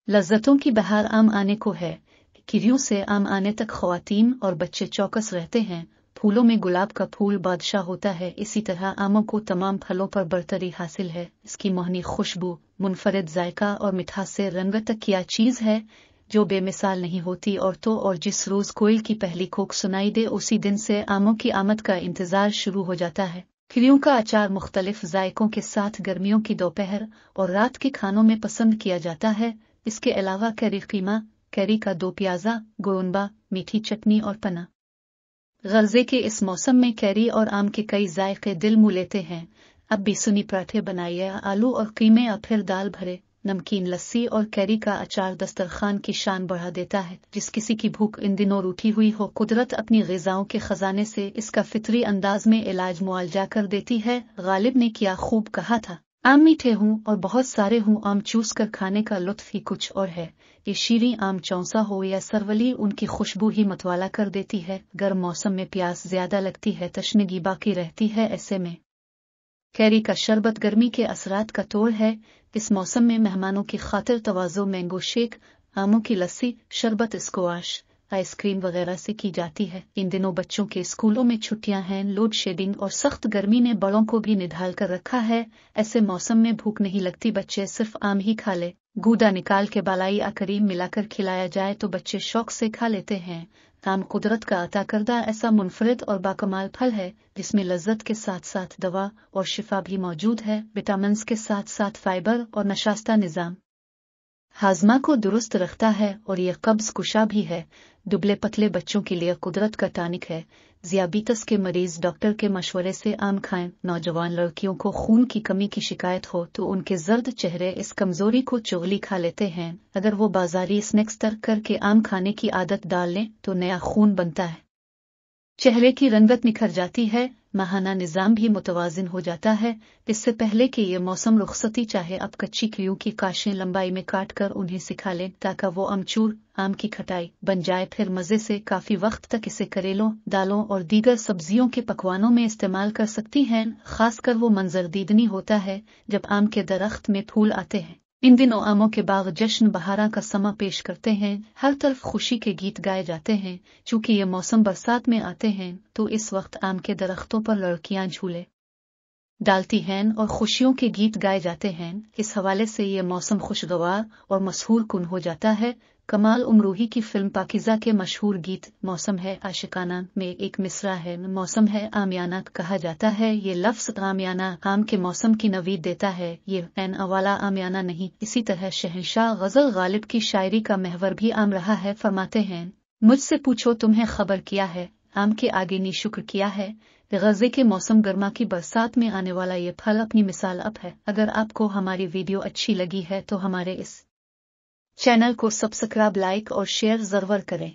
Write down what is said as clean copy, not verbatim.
लज्जतों की बहार आम आने को है। किरियों से आम आने तक ख्वातीन और बच्चे चौकस रहते हैं। फूलों में गुलाब का फूल बादशाह होता है, इसी तरह आमों को तमाम फलों पर बरतरी हासिल है। इसकी मोहनी खुशबू, मुनफरिद जायका और मिठास से रंगत तक क्या चीज है जो बेमिसाल नहीं होती। और जिस रोज कोयल की पहली कोक सुनाई दे, उसी दिन से आमों की आमद का इंतजार शुरू हो जाता है। किरियों का अचार मुख्तलिफ जायकों के साथ गर्मियों की दोपहर और रात के खानों में पसंद किया जाता है। इसके अलावा कैरी कीमा, कैरी का दो प्याजा, गोयनबा, मीठी चटनी और पना। गर्जे के इस मौसम में कैरी और आम के कई जायके दिल मुँह लेते हैं। अब भी सुनी पराठे बनाइए, आलू और कीमे या फिर दाल भरे, नमकीन लस्सी और कैरी का अचार दस्तरखान की शान बढ़ा देता है। जिस किसी की भूख इन दिनों रूठी हुई हो, कुदरत अपनी ग़िज़ाओं के खजाने से इसका फितरी अंदाज में इलाज मुआलजा कर देती है। गालिब ने क्या खूब कहा था, आम मीठे हूँ और बहुत सारे हूँ, आम चूस कर खाने का लुत्फ ही कुछ और है। ये शीरी आम चौंसा हो या सरवली, उनकी खुशबू ही मतवाला कर देती है। गर्म मौसम में प्यास ज्यादा लगती है, तशनगी बाकी रहती है। ऐसे में कैरी का शरबत गर्मी के असरात का तोड़ है। इस मौसम में मेहमानों की खातिर तवाज़ो मैंगो शेक, आमों की लस्सी, शरबत, स्क्वाश, आइसक्रीम वगैरह से की जाती है। इन दिनों बच्चों के स्कूलों में छुट्टियां हैं, लोड शेडिंग और सख्त गर्मी ने बड़ों को भी निढाल कर रखा है। ऐसे मौसम में भूख नहीं लगती, बच्चे सिर्फ आम ही खा ले। गूदा निकाल के बालाई करीम मिलाकर खिलाया जाए तो बच्चे शौक से खा लेते हैं। आम कुदरत का अता करदा ऐसा मुनफरिद और बाकमाल फल है जिसमें लज्जत के साथ साथ दवा और शिफा भी मौजूद है। विटामिन्स के साथ साथ फाइबर और नशास्ता निज़ाम हाजमा को दुरुस्त रखता है और ये कब्ज कुशा भी है। दुबले पतले बच्चों के लिए कुदरत का टानिक है। ज़ियाबीतस के मरीज डॉक्टर के मशवरे से आम खाएं। नौजवान लड़कियों को खून की कमी की शिकायत हो तो उनके जर्द चेहरे इस कमजोरी को चुगली खा लेते हैं। अगर वो बाजारी स्नैक्स तर्क करके आम खाने की आदत डाल लें तो नया खून बनता है, चेहरे की रंगत निखर जाती है, माहाना निज़ाम भी मुतवाजिन हो जाता है। इससे पहले कि ये मौसम रुखसती चाहे, अब कच्ची किरियों की काशें लंबाई में काट कर उन्हें सिखा लें ताकि वो अमचूर आम की खटाई बन जाए। फिर मज़े से काफ़ी वक्त तक इसे करेलों, दालों और दीगर सब्जियों के पकवानों में इस्तेमाल कर सकती हैं। खासकर वो मंजर दीदनी होता है जब आम के दरख्त में फूल आते हैं। इन दिनों आमों के बाग जश्न बहारा का समा पेश करते हैं। हर तरफ खुशी के गीत गाए जाते हैं। चूंकि ये मौसम बरसात में आते हैं तो इस वक्त आम के दरख्तों पर लड़कियां झूले डालती हैं और खुशियों के गीत गाए जाते हैं। इस हवाले से ये मौसम खुशगवार और मसहूर कुन हो जाता है। कमाल उमरूही की फिल्म पाकिज़ा के मशहूर गीत मौसम है आशिकाना में एक मिसरा है, मौसम है आमियाना कहा जाता है। ये लफ्ज़ आमियाना आम के मौसम की नवीद देता है, ये एन वाला आमियाना नहीं। इसी तरह शहंशाह गजल गालिब की शायरी का महवर भी आम रहा है। फरमाते हैं, मुझसे पूछो तुम्हें खबर किया है, आम के आगे नी शुक्र किया है। गज़े के मौसम गर्मा की बरसात में आने वाला ये फल अपनी मिसाल अब है। अगर आपको हमारी वीडियो अच्छी लगी है तो हमारे इस चैनल को सब्सक्राइब, लाइक और शेयर जरूर करें।